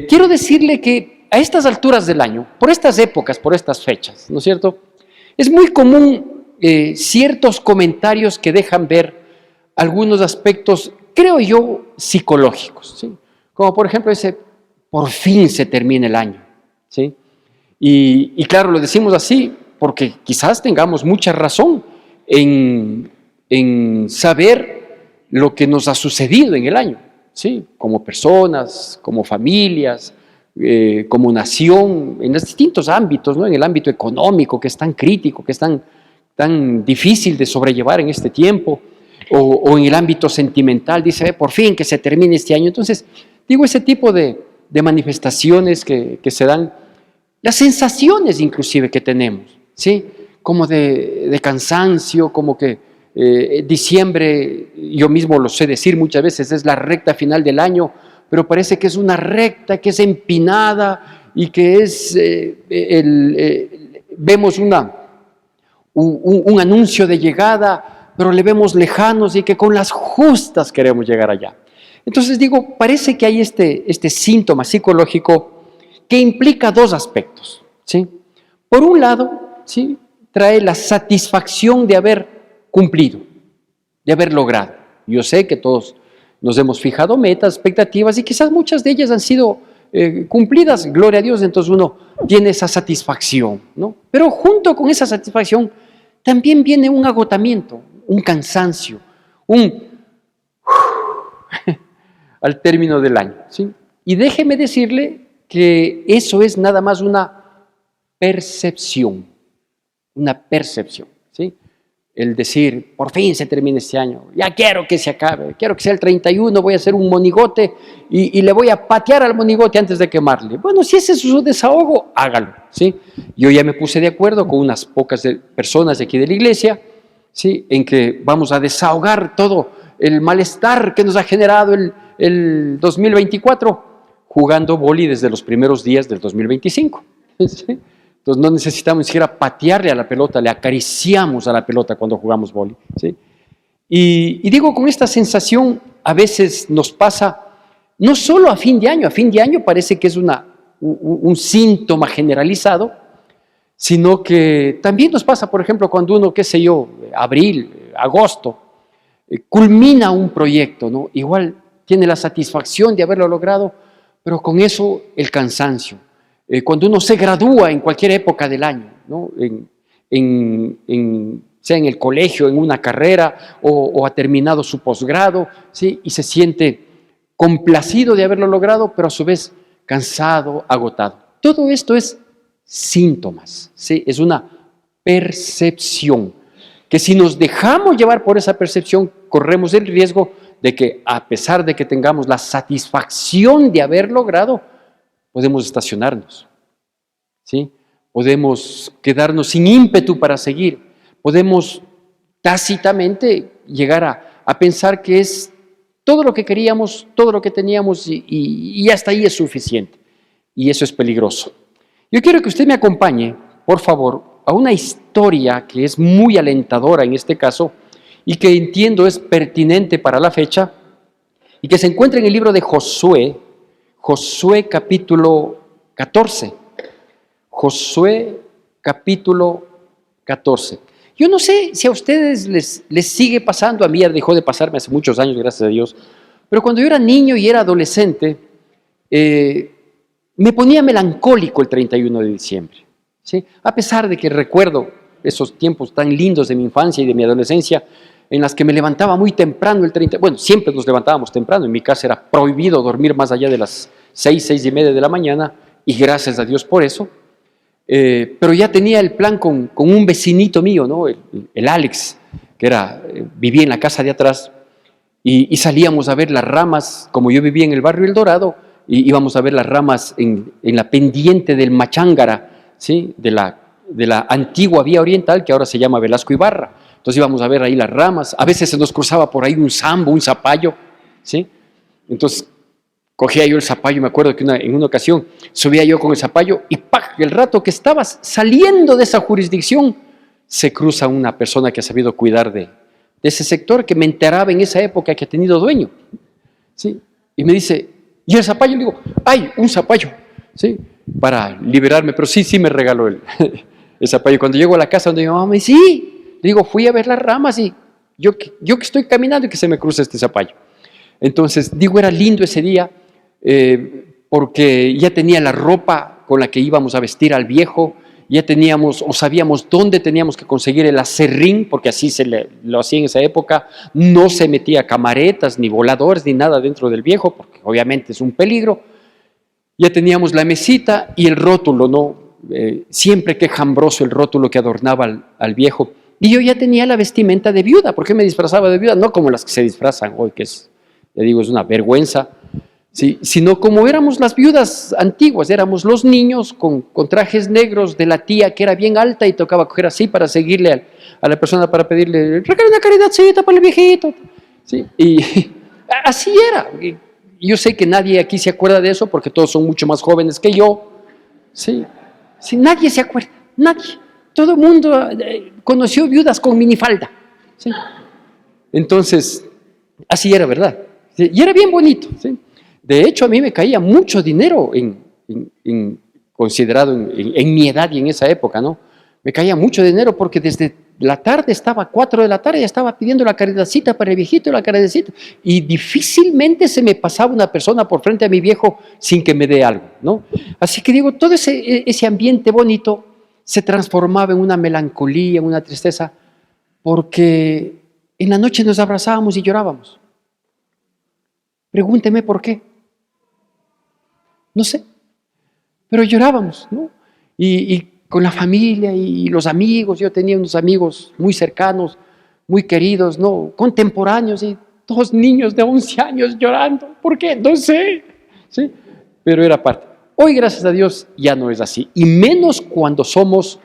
quiero decirle que a estas alturas del año, por estas épocas, por estas fechas, ¿no es cierto?, es muy común ciertos comentarios que dejan ver algunos aspectos, creo yo, psicológicos, ¿sí? Como por ejemplo ese, por fin se termina el año, ¿sí? Y claro, lo decimos así porque quizás tengamos mucha razón en saber lo que nos ha sucedido en el año, ¿sí? Como personas, como familias, como nación, en los distintos ámbitos, ¿no? En el ámbito económico, que es tan crítico, que es tan difícil de sobrellevar en este tiempo, o en el ámbito sentimental, dice, por fin que se termine este año. Entonces, digo, ese tipo de manifestaciones que se dan, las sensaciones inclusive que tenemos, ¿sí? Como de cansancio, como que diciembre, yo mismo lo sé decir muchas veces, es la recta final del año, pero parece que es una recta que es empinada y que es, vemos un anuncio de llegada, pero le vemos lejanos y que con las justas queremos llegar allá. Entonces digo, parece que hay este síntoma psicológico que implica dos aspectos, ¿sí? Por un lado, ¿sí?, trae la satisfacción de haber cumplido, de haber logrado. Yo sé que todos nos hemos fijado metas, expectativas, y quizás muchas de ellas han sido cumplidas, gloria a Dios, entonces uno tiene esa satisfacción, ¿no? Pero junto con esa satisfacción también viene un agotamiento, un cansancio, al término del año, ¿sí? Y déjeme decirle que eso es nada más una percepción, ¿sí? El decir, por fin se termina este año, ya quiero que se acabe, quiero que sea el 31, voy a hacer un monigote y le voy a patear al monigote antes de quemarle. Bueno, si ese es su desahogo, hágalo, ¿sí? Yo ya me puse de acuerdo con unas pocas personas de aquí de la iglesia, ¿sí?, en que vamos a desahogar todo el malestar que nos ha generado el 2024 jugando vóley desde los primeros días del 2025, ¿sí? Entonces no necesitamos ni siquiera patearle a la pelota, le acariciamos a la pelota cuando jugamos vóley, ¿sí? Y digo, con esta sensación a veces nos pasa, no solo a fin de año parece que es un síntoma generalizado, sino que también nos pasa, por ejemplo, cuando uno, qué sé yo, abril, agosto, culmina un proyecto, ¿no? Igual tiene la satisfacción de haberlo logrado, pero con eso el cansancio. Cuando uno se gradúa en cualquier época del año, ¿no?, sea en el colegio, en una carrera, o ha terminado su posgrado, ¿sí?, y se siente complacido de haberlo logrado, pero a su vez cansado, agotado. Todo esto es síntomas, ¿sí?, es una percepción, que si nos dejamos llevar por esa percepción, corremos el riesgo de que, a pesar de que tengamos la satisfacción de haber logrado, podemos estacionarnos, ¿sí? Podemos quedarnos sin ímpetu para seguir, podemos tácitamente llegar a pensar que es todo lo que queríamos, todo lo que teníamos y hasta ahí es suficiente. Y eso es peligroso. Yo quiero que usted me acompañe, por favor, a una historia que es muy alentadora en este caso y que entiendo es pertinente para la fecha y que se encuentra en el libro de Josué capítulo 14. Josué capítulo 14. Yo no sé si a ustedes les sigue pasando, a mí ya dejó de pasarme hace muchos años, gracias a Dios, pero cuando yo era niño y era adolescente, me ponía melancólico el 31 de diciembre, ¿sí? A pesar de que recuerdo esos tiempos tan lindos de mi infancia y de mi adolescencia, en las que me levantaba muy temprano el 30, bueno, siempre nos levantábamos temprano, en mi casa era prohibido dormir más allá de las 6:30 de la mañana, y gracias a Dios por eso, pero ya tenía el plan con un vecinito mío, ¿no?, el Alex, que vivía en la casa de atrás, y salíamos a ver las ramas, como yo vivía en el barrio El Dorado, y íbamos a ver las ramas en la pendiente del Machángara, ¿sí?, de la antigua vía oriental, que ahora se llama Velasco Ibarra. Entonces íbamos a ver ahí las ramas, a veces se nos cruzaba por ahí un sambo, un zapallo, ¿sí? Entonces cogía yo el zapallo, me acuerdo que en una ocasión subía yo con el zapallo y ¡pac!, el rato que estabas saliendo de esa jurisdicción, se cruza una persona que ha sabido cuidar de ese sector, que me enteraba en esa época que ha tenido dueño, ¿sí? Y me dice, Y el zapallo, le digo, ¡ay, un zapallo! ¿Sí? Para liberarme, pero sí me regaló el zapallo. Cuando llego a la casa donde mi mamá me dice, sí, le digo, fui a ver las ramas y yo que estoy caminando y que se me cruza este zapallo. Entonces, digo, era lindo ese día porque ya tenía la ropa con la que íbamos a vestir al viejo, ya teníamos o sabíamos dónde teníamos que conseguir el aserrín, porque así lo hacía en esa época, no se metía camaretas, ni voladores, ni nada dentro del viejo, porque obviamente es un peligro. Ya teníamos la mesita y el rótulo, ¿no? Siempre quejambroso el rótulo que adornaba al viejo. Y yo ya tenía la vestimenta de viuda. ¿Por qué me disfrazaba de viuda? No como las que se disfrazan hoy, que es, ya digo, es una vergüenza. Sí, sino como éramos las viudas antiguas, éramos los niños con trajes negros de la tía que era bien alta y tocaba coger así para seguirle a la persona para pedirle, regale una caridadcita para el viejito. Sí, y así era. Y yo sé que nadie aquí se acuerda de eso porque todos son mucho más jóvenes que yo. Sí, sí, nadie se acuerda, nadie. Todo el mundo conoció viudas con minifalda. ¿Sí? Entonces, así era, ¿verdad? ¿Sí? Y era bien bonito. ¿Sí? De hecho, a mí me caía mucho dinero considerado en mi edad y en esa época, ¿no? Me caía mucho dinero porque desde la tarde estaba, 4 de la tarde, ya estaba pidiendo la caridadcita para el viejito, la caridadcita, y difícilmente se me pasaba una persona por frente a mi viejo sin que me dé algo, ¿no? Así que digo, todo ese ambiente bonito se transformaba en una melancolía, en una tristeza, porque en la noche nos abrazábamos y llorábamos. Pregúnteme por qué. No sé, pero llorábamos, ¿no? Y con la familia y los amigos, yo tenía unos amigos muy cercanos, muy queridos, ¿no? Contemporáneos, y 2 niños de 11 años llorando. ¿Por qué? No sé, ¿sí? Pero era parte. Hoy, gracias a Dios, ya no es así, y menos cuando somos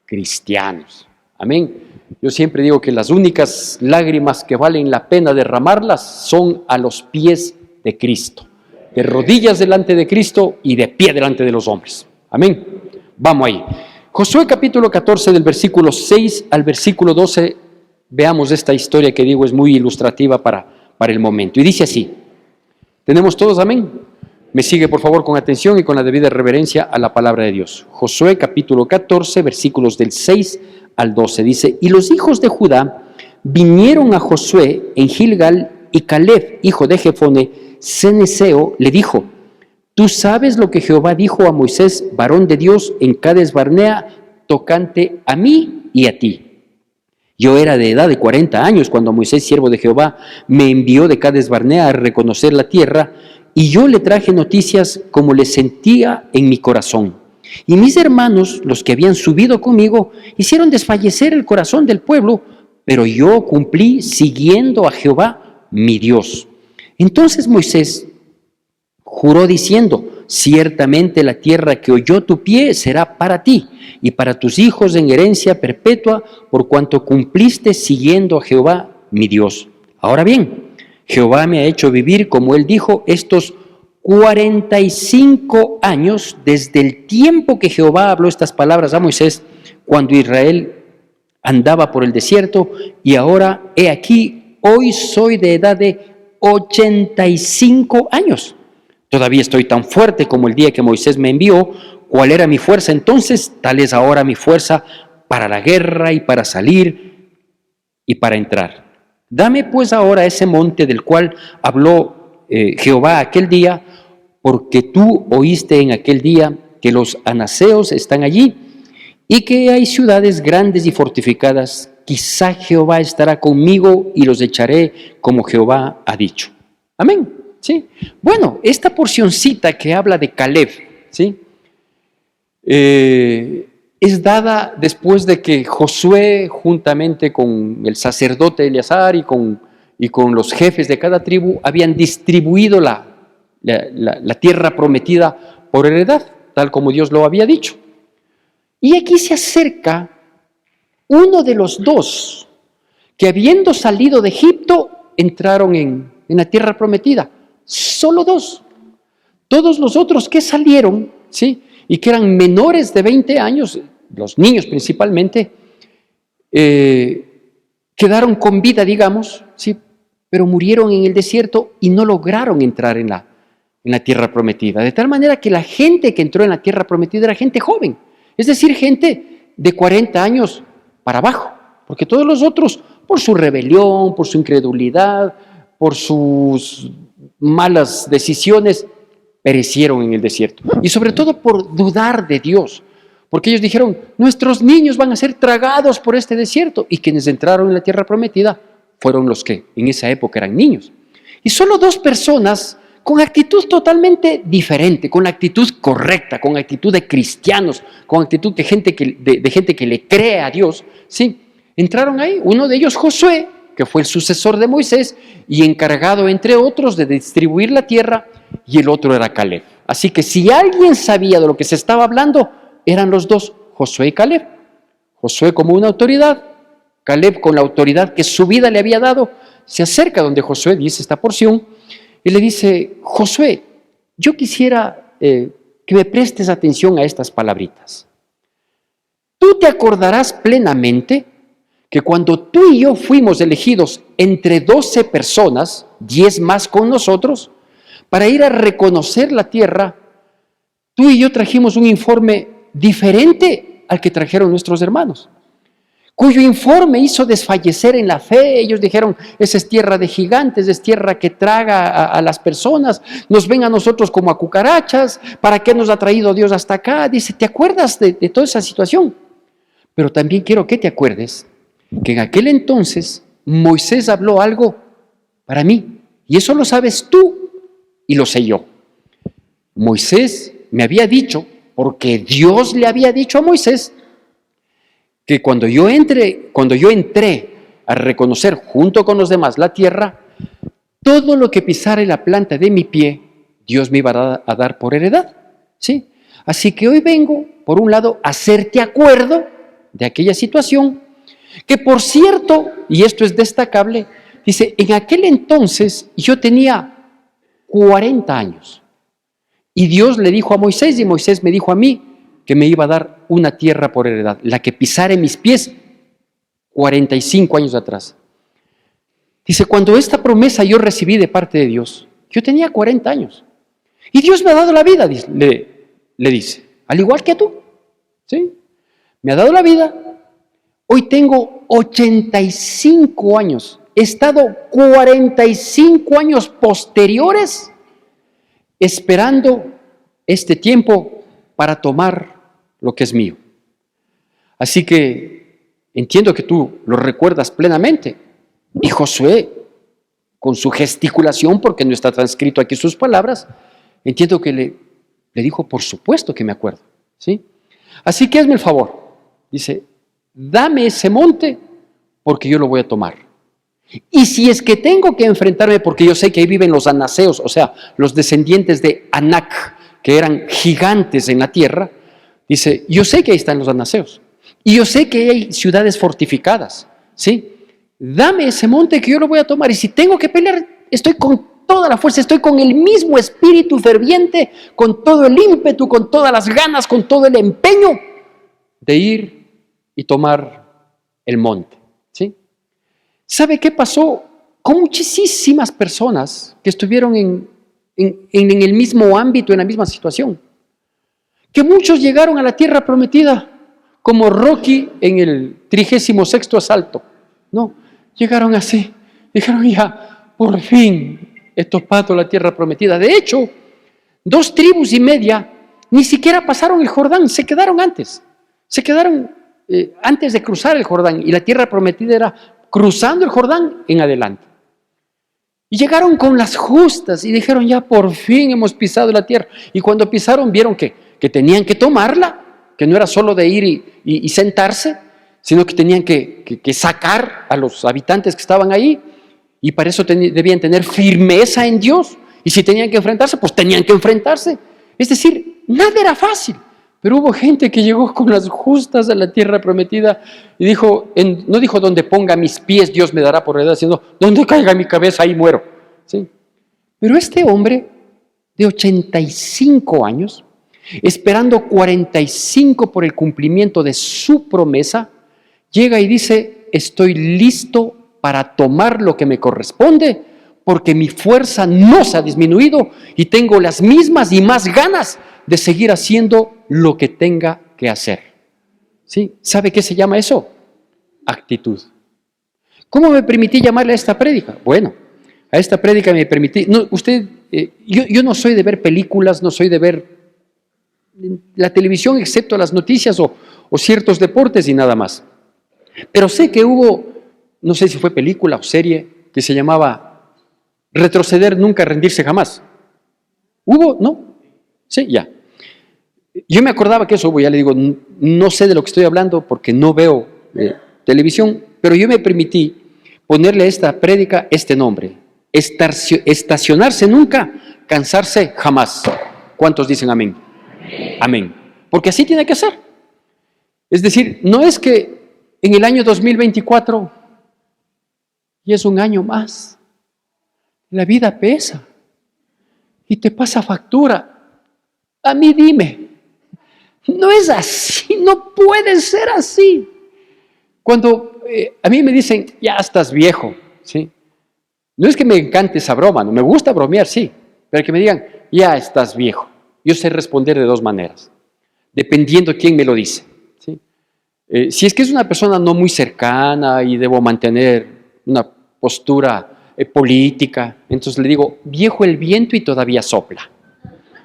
cristianos. Amén. Yo siempre digo que las únicas lágrimas que valen la pena derramarlas son a los pies de Cristo. De rodillas delante de Cristo y de pie delante de los hombres. Amén. Vamos ahí. Josué capítulo 14 del versículo 6 al versículo 12, veamos esta historia que digo es muy ilustrativa para el momento. Y dice así, ¿tenemos todos amén? Me sigue por favor con atención y con la debida reverencia a la palabra de Dios. Josué capítulo 14, versículos del 6 al 12, dice, y los hijos de Judá vinieron a Josué en Gilgal y Caleb, hijo de Jefone, Ceneseo, le dijo, tú sabes lo que Jehová dijo a Moisés, varón de Dios, en Cades Barnea, tocante a mí y a ti. Yo era de edad de 40 años cuando Moisés, siervo de Jehová, me envió de Cades Barnea a reconocer la tierra, y yo le traje noticias como le sentía en mi corazón. Y mis hermanos, los que habían subido conmigo, hicieron desfallecer el corazón del pueblo, pero yo cumplí siguiendo a Jehová, mi Dios. Entonces Moisés juró diciendo, ciertamente la tierra que oyó tu pie será para ti y para tus hijos en herencia perpetua, por cuanto cumpliste siguiendo a Jehová, mi Dios. Ahora bien, Jehová me ha hecho vivir, como él dijo, estos 45 años desde el tiempo que Jehová habló estas palabras a Moisés, cuando Israel andaba por el desierto, y ahora, he aquí, hoy soy de edad de 85 años. Todavía estoy tan fuerte como el día que Moisés me envió. ¿Cuál era mi fuerza entonces? Tal es ahora mi fuerza para la guerra y para salir y para entrar. Dame pues ahora ese monte del cual habló Jehová aquel día, porque tú oíste en aquel día que los anaseos están allí y que hay ciudades grandes y fortificadas. Quizá Jehová estará conmigo y los echaré como Jehová ha dicho. Amén. ¿Sí? Bueno, esta porcioncita que habla de Caleb, ¿sí? Es dada después de que Josué, juntamente con el sacerdote Eleazar y con los jefes de cada tribu, habían distribuido la tierra prometida por heredad, tal como Dios lo había dicho. Y aquí se acerca uno de los 2 que, habiendo salido de Egipto, entraron en la tierra prometida. Solo 2. Todos los otros que salieron, ¿sí? Y que eran menores de 20 años, los niños principalmente, quedaron con vida, digamos, ¿sí? Pero murieron en el desierto y no lograron entrar en en la tierra prometida, de tal manera que la gente que entró en la tierra prometida era gente joven, es decir, gente de 40 años para abajo, porque todos los otros, por su rebelión, por su incredulidad, por sus malas decisiones, perecieron en el desierto. Y sobre todo por dudar de Dios, porque ellos dijeron, nuestros niños van a ser tragados por este desierto. Y quienes entraron en la tierra prometida fueron los que en esa época eran niños. Y solo 2 personas con actitud totalmente diferente, con la actitud correcta, con actitud de cristianos, con actitud de gente que le cree a Dios, ¿sí? Entraron ahí. Uno de ellos, Josué, que fue el sucesor de Moisés y encargado, entre otros, de distribuir la tierra, y el otro era Caleb. Así que si alguien sabía de lo que se estaba hablando, eran los 2, Josué y Caleb. Josué como una autoridad, Caleb con la autoridad que su vida le había dado, se acerca donde Josué, dice esta porción, y le dice, Josué, yo quisiera que me prestes atención a estas palabritas. Tú te acordarás plenamente que cuando tú y yo fuimos elegidos entre 12 personas, 10 más con nosotros, para ir a reconocer la tierra, tú y yo trajimos un informe diferente al que trajeron nuestros hermanos, cuyo informe hizo desfallecer en la fe. Ellos dijeron, esa es tierra de gigantes, es tierra que traga a las personas, nos ven a nosotros como a cucarachas, ¿para qué nos ha traído Dios hasta acá? Dice, ¿te acuerdas de toda esa situación? Pero también quiero que te acuerdes que en aquel entonces Moisés habló algo para mí, y eso lo sabes tú y lo sé yo. Moisés me había dicho, porque Dios le había dicho a Moisés, que cuando yo entré a reconocer junto con los demás la tierra, todo lo que pisare la planta de mi pie, Dios me iba a dar por heredad, ¿sí? Así que hoy vengo, por un lado, a hacerte acuerdo de aquella situación, que por cierto, y esto es destacable, dice, en aquel entonces yo tenía 40 años, y Dios le dijo a Moisés, y Moisés me dijo a mí, que me iba a dar una tierra por heredad, la que pisare mis pies 45 años atrás. Dice, cuando esta promesa yo recibí de parte de Dios, yo tenía 40 años, y Dios me ha dado la vida, le dice, al igual que tú, ¿sí? Me ha dado la vida. Hoy tengo 85 años. He estado 45 años posteriores esperando este tiempo para tomar lo que es mío. Así que entiendo que tú lo recuerdas plenamente. Y Josué, con su gesticulación, porque no está transcrito aquí sus palabras, entiendo que le dijo, por supuesto que me acuerdo, ¿sí? Así que hazme el favor. Dice, dame ese monte porque yo lo voy a tomar. Y si es que tengo que enfrentarme, porque yo sé que ahí viven los anaseos, o sea, los descendientes de Anac, que eran gigantes en la tierra, dice, yo sé que ahí están los anaseos. Y yo sé que hay ciudades fortificadas, ¿sí? Dame ese monte que yo lo voy a tomar. Y si tengo que pelear, estoy con toda la fuerza, estoy con el mismo espíritu ferviente, con todo el ímpetu, con todas las ganas, con todo el empeño de ir y tomar el monte, ¿sí? ¿Sabe qué pasó con muchísimas personas que estuvieron en el mismo ámbito, en la misma situación? Que muchos llegaron a la tierra prometida como Rocky en el 36º asalto, ¿no? Llegaron así, dijeron ya, por fin he topado la tierra prometida. De hecho, 2 tribus y media ni siquiera pasaron el Jordán, se quedaron antes de cruzar el Jordán, y la tierra prometida era cruzando el Jordán en adelante. Y llegaron con las justas y dijeron, ya por fin hemos pisado la tierra. Y cuando pisaron vieron que tenían que tomarla, que no era solo de ir y sentarse, sino que tenían que sacar a los habitantes que estaban ahí, y para eso debían tener firmeza en Dios, y si tenían que enfrentarse, pues tenían que enfrentarse. Es decir, nada era fácil. Pero hubo gente que llegó con las justas a la tierra prometida y dijo, no dijo, donde ponga mis pies Dios me dará por heredad, sino donde caiga mi cabeza ahí muero, ¿sí? Pero este hombre de 85 años, esperando 45 por el cumplimiento de su promesa, llega y dice, estoy listo para tomar lo que me corresponde, porque mi fuerza no se ha disminuido y tengo las mismas y más ganas de seguir haciendo lo que tenga que hacer. ¿Sí? ¿Sabe qué se llama eso? Actitud. ¿Cómo me permití llamarle a esta prédica? Bueno, a esta prédica me permití... No, yo no soy de ver películas, no soy de ver la televisión, excepto las noticias o ciertos deportes y nada más. Pero sé que hubo, no sé si fue película o serie, que se llamaba Retroceder nunca, rendirse jamás. ¿Hubo? ¿No? Sí, ya. Yo me acordaba que eso, ya le digo, no sé de lo que estoy hablando porque no veo televisión, pero yo me permití ponerle a esta prédica este nombre: estacionarse nunca, cansarse jamás. ¿Cuántos dicen amén? Amén. Porque así tiene que ser. Es decir, no es que en el año 2024 y es un año más. La vida pesa y te pasa factura. A mí dime, no es así, no puede ser así. Cuando a mí me dicen, ya estás viejo, ¿sí? No es que me encante esa broma, no me gusta bromear, sí, pero que me digan, ya estás viejo. Yo sé responder de dos maneras, dependiendo quién me lo dice, ¿sí? Si es que es una persona no muy cercana y debo mantener una postura política, entonces le digo, viejo el viento y todavía sopla.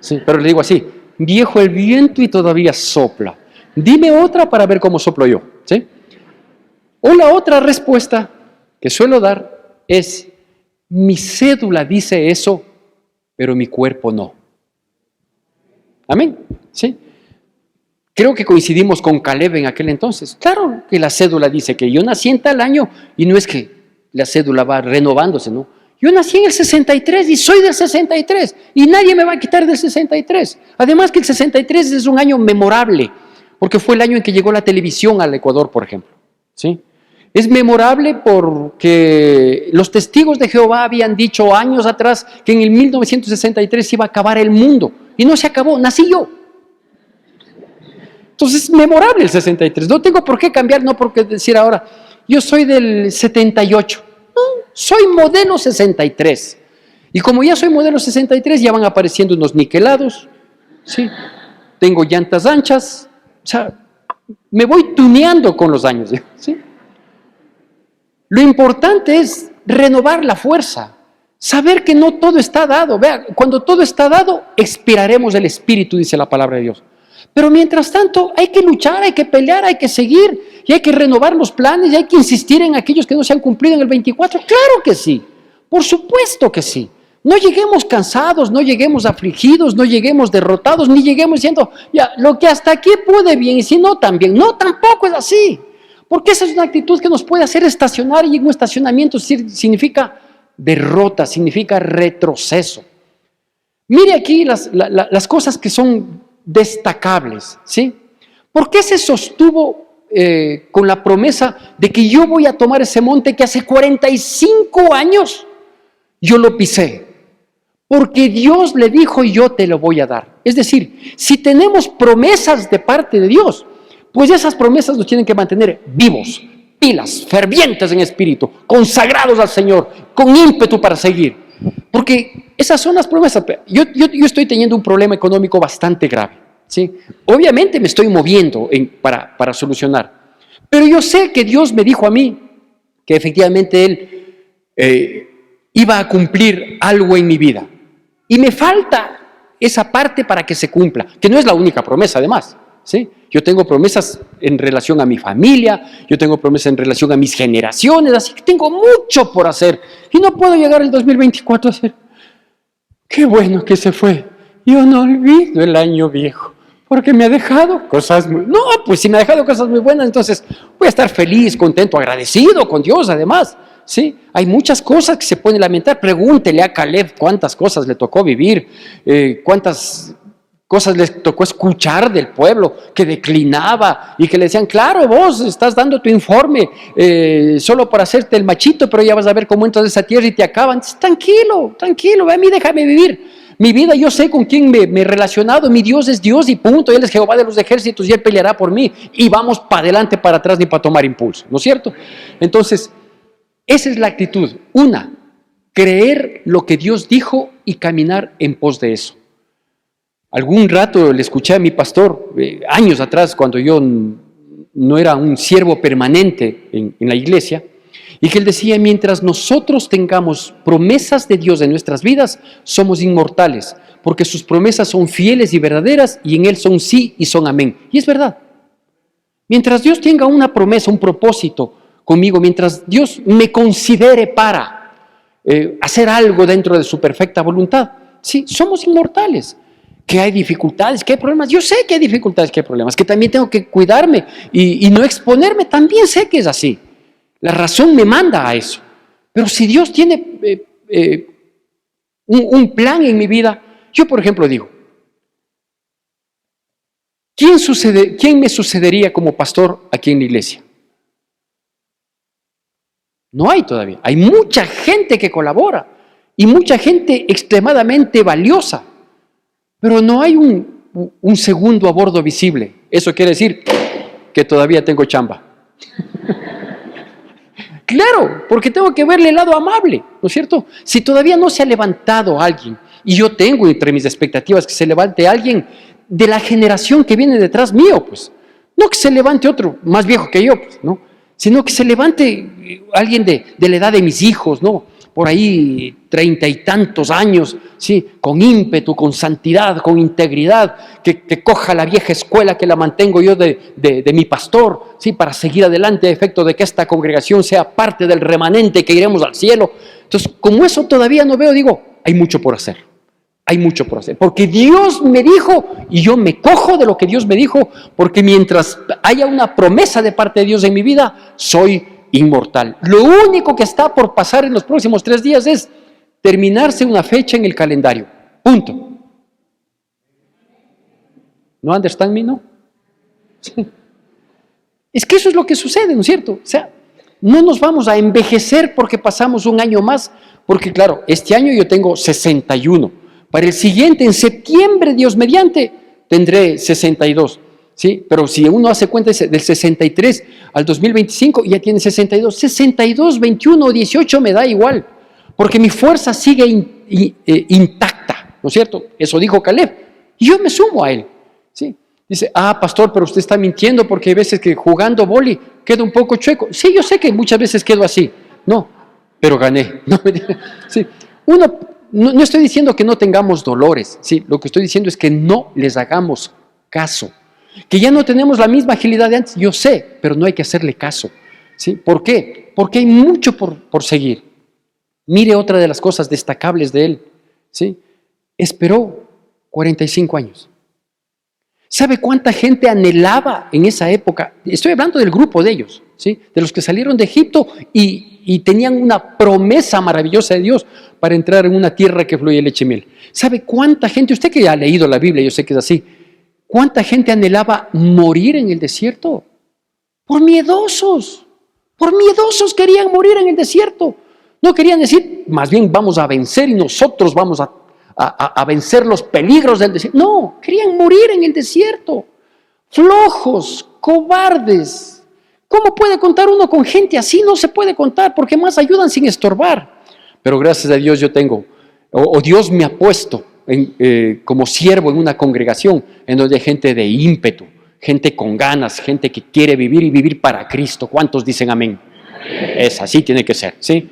¿Sí? Pero le digo así, viejo el viento y todavía sopla. Dime otra para ver cómo soplo yo, ¿sí? O la otra respuesta que suelo dar es, mi cédula dice eso, pero mi cuerpo no. Amén, ¿sí? Creo que coincidimos con Caleb en aquel entonces. Claro que la cédula dice que yo nací en tal año y no es que la cédula va renovándose, ¿no? Yo nací en el 63 y soy del 63 y nadie me va a quitar del 63. Además que el 63 es un año memorable porque fue el año en que llegó la televisión al Ecuador, por ejemplo, ¿sí? Es memorable porque los testigos de Jehová habían dicho años atrás que en el 1963 se iba a acabar el mundo y no se acabó, nací yo. Entonces es memorable el 63, no tengo por qué cambiar, no por qué decir ahora, yo soy del 78, no, soy modelo 63. Y como ya soy modelo 63, ya van apareciendo unos niquelados, ¿sí? Tengo llantas anchas, o sea, me voy tuneando con los años, ¿sí? Lo importante es renovar la fuerza, saber que no todo está dado. Vea, cuando todo está dado, expiraremos el Espíritu, dice la palabra de Dios. Pero mientras tanto, hay que luchar, hay que pelear, hay que seguir, y hay que renovar los planes, y hay que insistir en aquellos que no se han cumplido en el 24. Claro que sí, por supuesto que sí. No lleguemos cansados, no lleguemos afligidos, no lleguemos derrotados, ni lleguemos diciendo, ya, lo que hasta aquí pude bien, y si no, también. No, tampoco es así. Porque esa es una actitud que nos puede hacer estacionar, y un estacionamiento significa derrota, significa retroceso. Mire aquí las cosas que son destacables, ¿sí? ¿Por qué se sostuvo con la promesa de que yo voy a tomar ese monte que hace 45 años yo lo pisé? Porque Dios le dijo, yo te lo voy a dar. Es decir, si tenemos promesas de parte de Dios, pues esas promesas nos tienen que mantener vivos, pilas, fervientes en espíritu, consagrados al Señor, con ímpetu para seguir. Porque esas son las promesas. Yo estoy teniendo un problema económico bastante grave, ¿sí? Obviamente me estoy moviendo para solucionar. Pero yo sé que Dios me dijo a mí que efectivamente Él iba a cumplir algo en mi vida. Y me falta esa parte para que se cumpla, que no es la única promesa además, ¿sí? Yo tengo promesas en relación a mi familia, yo tengo promesas en relación a mis generaciones, así que tengo mucho por hacer. Y no puedo llegar al 2024 a decir, qué bueno que se fue. Yo no olvido el año viejo, porque me ha dejado cosas muy... No, pues si me ha dejado cosas muy buenas, entonces voy a estar feliz, contento, agradecido con Dios además, ¿sí? Hay muchas cosas que se pueden lamentar. Pregúntele a Caleb cuántas cosas le tocó vivir, cuántas cosas les tocó escuchar del pueblo que declinaba y que le decían, claro, vos estás dando tu informe solo para hacerte el machito, pero ya vas a ver cómo entras a esa tierra y te acaban. Tranquilo, tranquilo, a mí déjame vivir mi vida, yo sé con quién me he relacionado, mi Dios es Dios y punto, Él es Jehová de los ejércitos y Él peleará por mí y vamos para adelante, para atrás ni para tomar impulso, ¿no es cierto? Entonces, esa es la actitud. Una, creer lo que Dios dijo y caminar en pos de eso. Algún rato le escuché a mi pastor, años atrás, cuando yo no era un siervo permanente en la iglesia, y que él decía: mientras nosotros tengamos promesas de Dios en nuestras vidas, somos inmortales, porque sus promesas son fieles y verdaderas, y en Él son sí y son amén. Y es verdad. Mientras Dios tenga una promesa, un propósito conmigo, mientras Dios me considere para hacer algo dentro de su perfecta voluntad, sí, somos inmortales. Que hay dificultades, que hay problemas, yo sé que hay dificultades, que hay problemas, que también tengo que cuidarme y no exponerme, también sé que es así. La razón me manda a eso. Pero si Dios tiene un plan en mi vida, yo por ejemplo digo, ¿quién me sucedería como pastor aquí en la iglesia? No hay todavía. Hay mucha gente que colabora y mucha gente extremadamente valiosa, pero no hay un segundo a bordo visible. Eso quiere decir que todavía tengo chamba. Claro, porque tengo que verle el lado amable, ¿no es cierto? Si todavía no se ha levantado alguien, y yo tengo entre mis expectativas que se levante alguien de la generación que viene detrás mío, pues, no que se levante otro más viejo que yo, pues, ¿no? Sino que se levante alguien de la edad de mis hijos, ¿no? Por ahí 30 y tantos años, ¿sí? Con ímpetu, con santidad, con integridad, que coja la vieja escuela que la mantengo yo de mi pastor, ¿sí? Para seguir adelante a efecto de que esta congregación sea parte del remanente que iremos al cielo. Entonces, como eso todavía no veo, digo, hay mucho por hacer. Hay mucho por hacer, porque Dios me dijo y yo me cojo de lo que Dios me dijo, porque mientras haya una promesa de parte de Dios en mi vida, soy inmortal. Lo único que está por pasar en los próximos 3 días es terminarse una fecha en el calendario. Punto. ¿No understand me, no? Sí. Es que eso es lo que sucede, ¿no es cierto? O sea, no nos vamos a envejecer porque pasamos un año más, porque claro, este año yo tengo 61. Para el siguiente, en septiembre, Dios mediante, tendré 62. ¿Sí? Pero si uno hace cuenta del 63 al 2025, ya tiene 62. 62, 21 o 18 me da igual, porque mi fuerza sigue intacta, ¿no es cierto? Eso dijo Caleb. Y yo me sumo a él. ¿Sí? Dice, pastor, pero usted está mintiendo porque hay veces que jugando vóley queda un poco chueco. Sí, yo sé que muchas veces quedo así. No, pero gané. No, sí. No estoy diciendo que no tengamos dolores, sí, lo que estoy diciendo es que no les hagamos caso, que ya no tenemos la misma agilidad de antes, yo sé, pero no hay que hacerle caso, ¿sí? ¿Por qué? Porque hay mucho por seguir. Mire otra de las cosas destacables de él, ¿sí? Esperó 45 años. ¿Sabe cuánta gente anhelaba en esa época? Estoy hablando del grupo de ellos, ¿sí? De los que salieron de Egipto y tenían una promesa maravillosa de Dios para entrar en una tierra que fluye leche y miel. ¿Sabe cuánta gente? Usted que ya ha leído la Biblia, yo sé que es así. ¿Cuánta gente anhelaba morir en el desierto? Por miedosos querían morir en el desierto. No querían decir, más bien vamos a vencer y nosotros vamos a vencer los peligros del desierto. No, querían morir en el desierto. Flojos, cobardes. ¿Cómo puede contar uno con gente así? No se puede contar, porque más ayudan sin estorbar. Pero gracias a Dios yo tengo, o Dios me ha puesto como siervo en una congregación en donde hay gente de ímpetu, gente con ganas, gente que quiere vivir y vivir para Cristo. ¿Cuántos dicen amén? Es así, tiene que ser, ¿sí?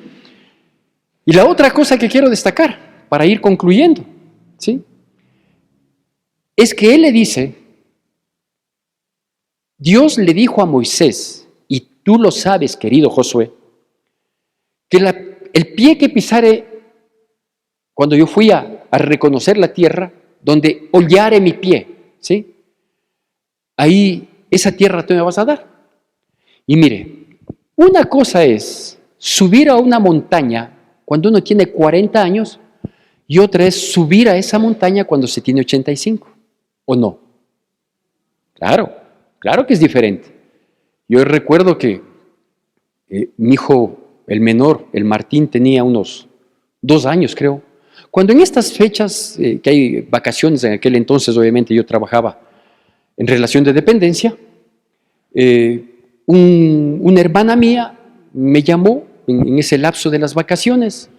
Y la otra cosa que quiero destacar, para ir concluyendo, ¿sí? Es que él le dice, Dios le dijo a Moisés, y tú lo sabes, querido Josué, que el pie que pisare, cuando yo fui a reconocer la tierra, donde hollare mi pie, ¿sí? Ahí, esa tierra tú me vas a dar. Y mire, una cosa es subir a una montaña cuando uno tiene 40 años y otra es subir a esa montaña cuando se tiene 85, ¿o no? Claro que es diferente. Yo recuerdo que mi hijo, el menor, el Martín, tenía unos 2 años, creo. Cuando en estas fechas, que hay vacaciones, en aquel entonces obviamente yo trabajaba en relación de dependencia, una hermana mía me llamó en ese lapso de las vacaciones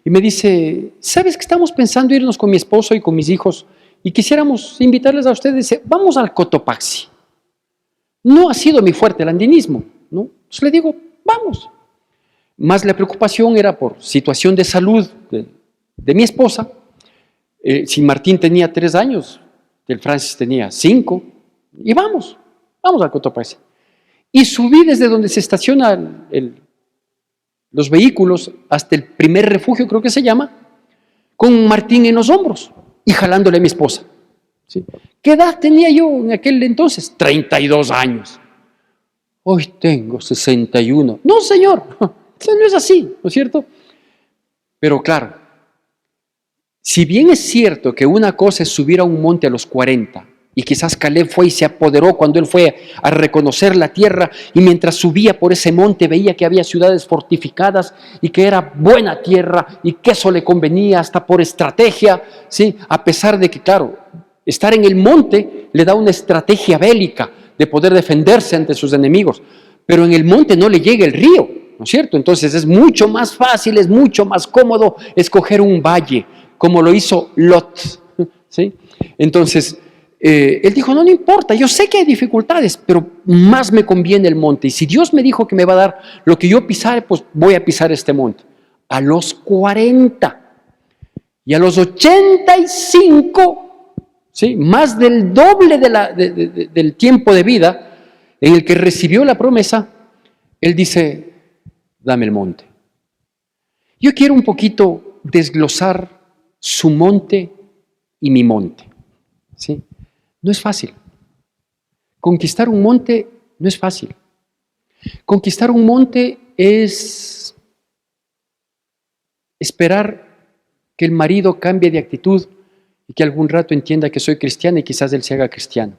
y me dice, ¿sabes que estamos pensando irnos con mi esposo y con mis hijos y quisiéramos invitarles a ustedes? Dice, vamos al Cotopaxi. No ha sido mi fuerte el andinismo, ¿no? Entonces le digo, vamos. Más la preocupación era por situación de salud de mi esposa. Si Martín tenía 3 años, el Francis tenía 5, y vamos al Cotopaxi. Y subí desde donde se estacionan los vehículos hasta el primer refugio, creo que se llama, con Martín en los hombros y jalándole a mi esposa. ¿Sí? ¿Qué edad tenía yo en aquel entonces? 32 años. Hoy tengo 61. No, señor, eso no es así, ¿no es cierto? Pero claro, si bien es cierto que una cosa es subir a un monte a los 40, y quizás Caleb fue y se apoderó cuando él fue a reconocer la tierra, y mientras subía por ese monte veía que había ciudades fortificadas y que era buena tierra y que eso le convenía hasta por estrategia, ¿sí? A pesar de que, claro, estar en el monte le da una estrategia bélica de poder defenderse ante sus enemigos, pero en el monte no le llega el río, ¿no es cierto? Entonces es mucho más fácil, es mucho más cómodo escoger un valle, como lo hizo Lot, ¿sí? Entonces, él dijo, no importa, yo sé que hay dificultades, pero más me conviene el monte. Y si Dios me dijo que me va a dar lo que yo pisare, pues voy a pisar este monte. A los 40 y a los 85, ¿sí? Más del doble del tiempo de vida en el que recibió la promesa, él dice, dame el monte. Yo quiero un poquito desglosar su monte y mi monte, ¿sí? No es fácil. Conquistar un monte no es fácil. Conquistar un monte es esperar que el marido cambie de actitud y que algún rato entienda que soy cristiana y quizás él se haga cristiano.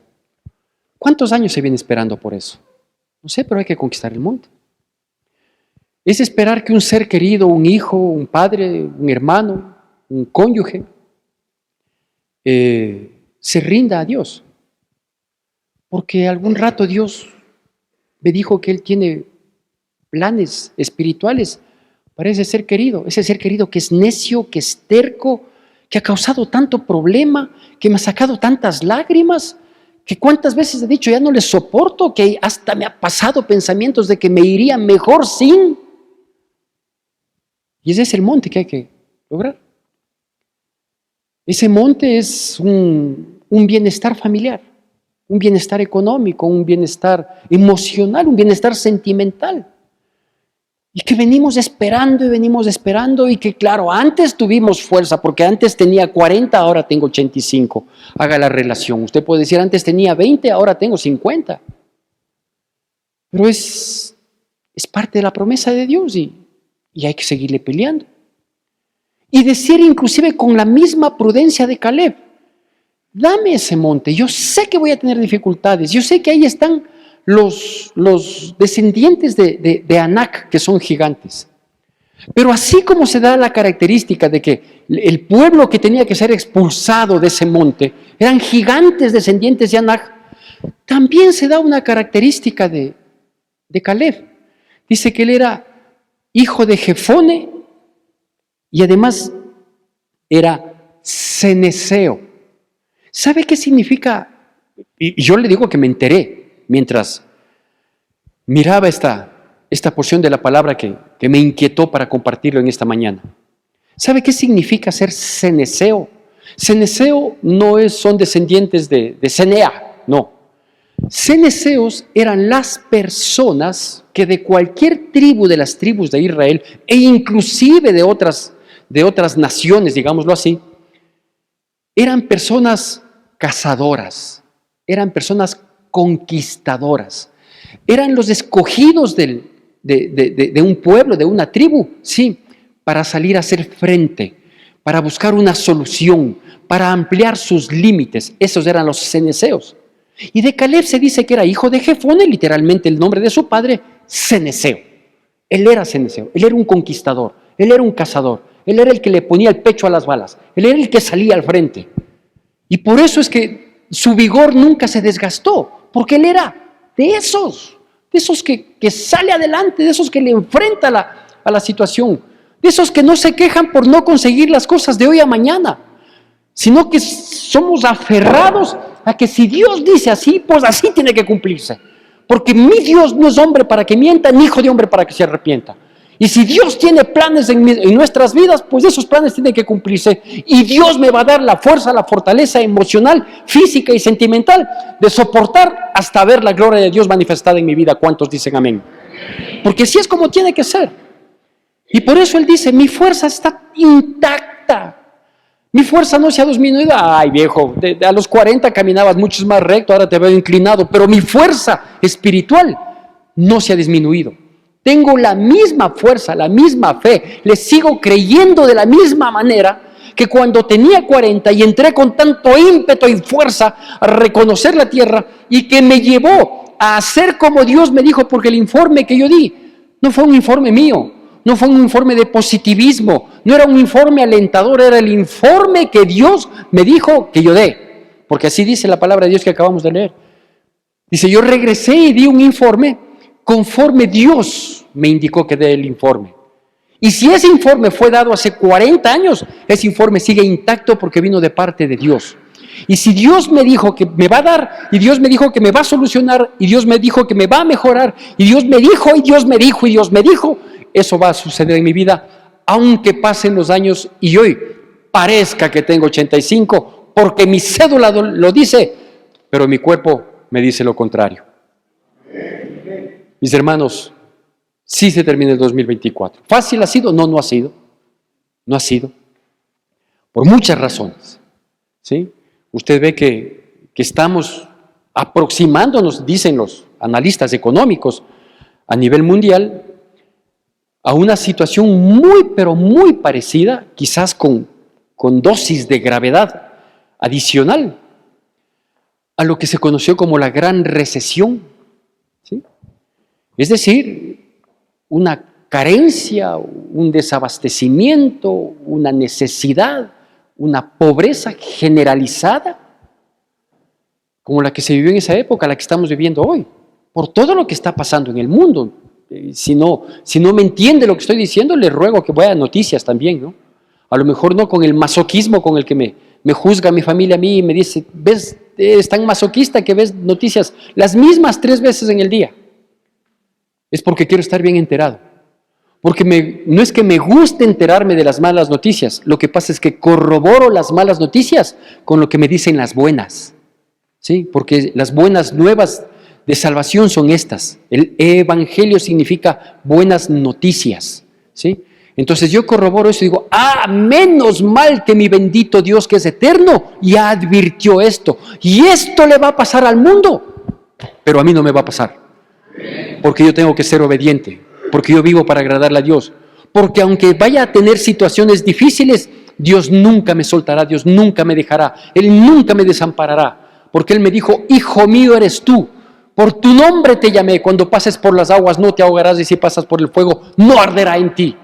¿Cuántos años se viene esperando por eso? No sé, pero hay que conquistar el monte. Es esperar que un ser querido, un hijo, un padre, un hermano, un cónyuge, se rinda a Dios, porque algún rato Dios me dijo que Él tiene planes espirituales para ese ser querido que es necio, que es terco, que ha causado tanto problema, que me ha sacado tantas lágrimas, que cuántas veces he dicho, ya no le soporto, que hasta me ha pasado pensamientos de que me iría mejor sin. Y ese es el monte que hay que lograr. Ese monte es un bienestar familiar, un bienestar económico, un bienestar emocional, un bienestar sentimental. Y que venimos esperando y que claro, antes tuvimos fuerza, porque antes tenía 40, ahora tengo 85. Haga la relación. Usted puede decir, antes tenía 20, ahora tengo 50. Pero es parte de la promesa de Dios y hay que seguirle peleando. Y decir inclusive con la misma prudencia de Caleb, dame ese monte, yo sé que voy a tener dificultades, yo sé que ahí están los descendientes de Anac, que son gigantes. Pero así como se da la característica de que el pueblo que tenía que ser expulsado de ese monte eran gigantes descendientes de Anac, también se da una característica de Caleb. Dice que él era hijo de Jefone y además era ceneseo. ¿Sabe qué significa? Y yo le digo que me enteré mientras miraba esta porción de la palabra que me inquietó para compartirlo en esta mañana. ¿Sabe qué significa ser ceneseo? Ceneseo no son descendientes de Cenea, no. Ceneseos eran las personas que de cualquier tribu de las tribus de Israel e inclusive de otras naciones, digámoslo así, eran personas cazadoras, eran personas conquistadoras, eran los escogidos de un pueblo, de una tribu, sí, para salir a hacer frente, para buscar una solución, para ampliar sus límites. Esos eran los ceneseos. Y de Caleb se dice que era hijo de Jefone, literalmente el nombre de su padre, ceneseo. Él era ceneseo, él era un conquistador, él era un cazador, él era el que le ponía el pecho a las balas, él era el que salía al frente. Y por eso es que su vigor nunca se desgastó, porque él era de esos que sale adelante, de esos que le enfrenta a la situación. De esos que no se quejan por no conseguir las cosas de hoy a mañana, sino que somos aferrados a que si Dios dice así, pues así tiene que cumplirse. Porque mi Dios no es hombre para que mienta, ni hijo de hombre para que se arrepienta. Y si Dios tiene planes en nuestras vidas, pues esos planes tienen que cumplirse. Y Dios me va a dar la fuerza, la fortaleza emocional, física y sentimental de soportar hasta ver la gloria de Dios manifestada en mi vida. ¿Cuántos dicen amén? Porque así es como tiene que ser. Y por eso Él dice, mi fuerza está intacta. Mi fuerza no se ha disminuido. Ay, viejo, a los 40 caminabas mucho más recto, ahora te veo inclinado. Pero mi fuerza espiritual no se ha disminuido. Tengo la misma fuerza, la misma fe. Le sigo creyendo de la misma manera que cuando tenía 40 y entré con tanto ímpetu y fuerza a reconocer la tierra y que me llevó a hacer como Dios me dijo, porque el informe que yo di no fue un informe mío. No fue un informe de positivismo, no era un informe alentador, era el informe que Dios me dijo que yo dé. Porque así dice la palabra de Dios que acabamos de leer. Dice, yo regresé y di un informe conforme Dios me indicó que dé el informe. Y si ese informe fue dado hace 40 años, ese informe sigue intacto porque vino de parte de Dios. Y si Dios me dijo que me va a dar, y Dios me dijo que me va a solucionar, y Dios me dijo que me va a mejorar, y Dios me dijo, y Dios me dijo, y Dios me dijo, eso va a suceder en mi vida, aunque pasen los años y hoy parezca que tengo 85, porque mi cédula lo dice, pero mi cuerpo me dice lo contrario. Mis hermanos, sí se termina el 2024. ¿Fácil ha sido? No, no ha sido. No ha sido. Por muchas razones. ¿Sí? Usted ve que estamos aproximándonos, dicen los analistas económicos, a nivel mundial, a una situación muy, pero muy parecida, quizás con dosis de gravedad adicional, a lo que se conoció como la Gran Recesión. ¿Sí? Es decir, una carencia, un desabastecimiento, una necesidad, una pobreza generalizada, como la que se vivió en esa época, la que estamos viviendo hoy, por todo lo que está pasando en el mundo. Si no me entiende lo que estoy diciendo, le ruego que vaya a noticias también, ¿no? A lo mejor no con el masoquismo con el que me juzga mi familia a mí y me dice, ¿ves? Es tan masoquista que ves noticias las mismas 3 veces en el día. Es porque quiero estar bien enterado. Porque no es que me guste enterarme de las malas noticias, lo que pasa es que corroboro las malas noticias con lo que me dicen las buenas. ¿Sí? Porque las buenas nuevas de salvación son estas. El evangelio significa buenas noticias. ¿Sí? Entonces yo corroboro eso y digo, menos mal que mi bendito Dios que es eterno ya advirtió esto. Y esto le va a pasar al mundo, pero a mí no me va a pasar. Porque yo tengo que ser obediente, porque yo vivo para agradarle a Dios. Porque aunque vaya a tener situaciones difíciles, Dios nunca me soltará, Dios nunca me dejará, Él nunca me desamparará. Porque Él me dijo, hijo mío eres tú, por tu nombre te llamé, cuando pases por las aguas no te ahogarás y si pasas por el fuego no arderá en ti.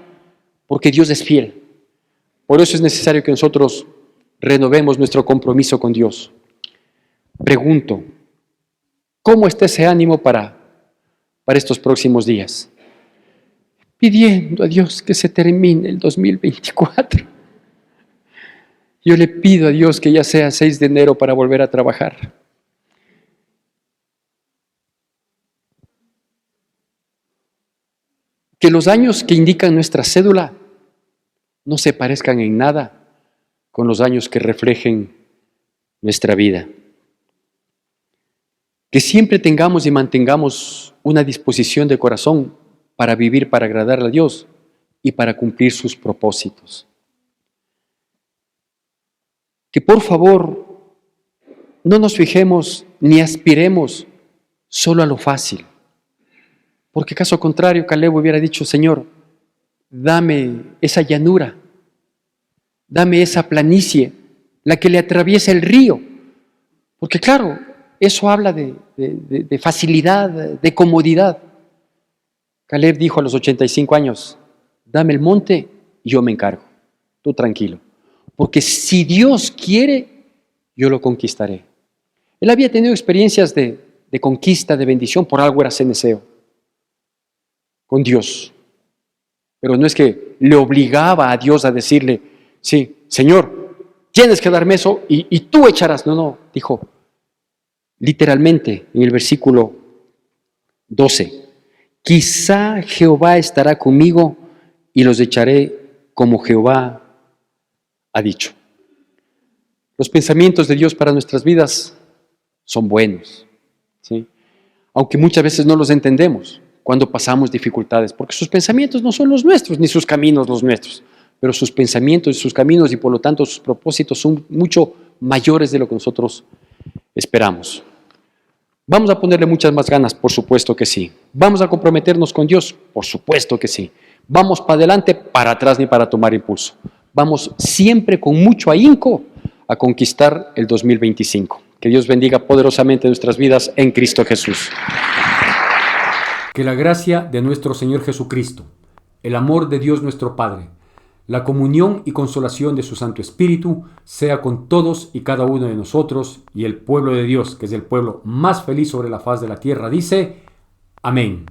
Porque Dios es fiel. Por eso es necesario que nosotros renovemos nuestro compromiso con Dios. Pregunto, ¿cómo está ese ánimo para estos próximos días? Pidiendo a Dios que se termine el 2024. Yo le pido a Dios que ya sea 6 de enero para volver a trabajar. Que los años que indican nuestra cédula no se parezcan en nada con los años que reflejen nuestra vida. Que siempre tengamos y mantengamos una disposición de corazón para vivir, para agradarle a Dios y para cumplir sus propósitos. Que por favor no nos fijemos ni aspiremos solo a lo fácil. Porque caso contrario, Caleb hubiera dicho, Señor, dame esa llanura, dame esa planicie, la que le atraviesa el río. Porque claro, eso habla de facilidad, de comodidad. Caleb dijo a los 85 años, dame el monte y yo me encargo, tú tranquilo. Porque si Dios quiere, yo lo conquistaré. Él había tenido experiencias de conquista, de bendición, por algo era ceneceo con Dios. pero no es que le obligaba a Dios a decirle, sí, Señor, tienes que darme eso y tú echarás. No, dijo literalmente en el versículo 12, quizá Jehová estará conmigo y los echaré como Jehová ha dicho. Los pensamientos de Dios para nuestras vidas son buenos, ¿sí? Aunque muchas veces no los entendemos cuando pasamos dificultades, porque sus pensamientos no son los nuestros, ni sus caminos los nuestros, pero sus pensamientos y sus caminos y por lo tanto sus propósitos son mucho mayores de lo que nosotros esperamos. ¿Vamos a ponerle muchas más ganas? Por supuesto que sí. ¿Vamos a comprometernos con Dios? Por supuesto que sí. ¿Vamos para adelante? Para atrás ni para tomar impulso. Vamos siempre con mucho ahínco a conquistar el 2025. Que Dios bendiga poderosamente nuestras vidas en Cristo Jesús. Que la gracia de nuestro Señor Jesucristo, el amor de Dios nuestro Padre, la comunión y consolación de su Santo Espíritu sea con todos y cada uno de nosotros, y el pueblo de Dios, que es el pueblo más feliz sobre la faz de la tierra, dice: Amén.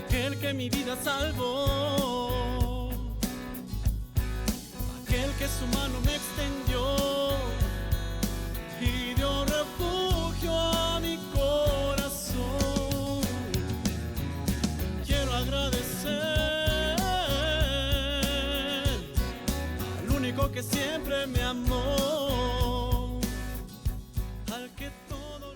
Aquel que mi vida salvó, aquel que su mano me extendió y dio refugio a mi corazón. Quiero agradecer al único que siempre me amó, al que todo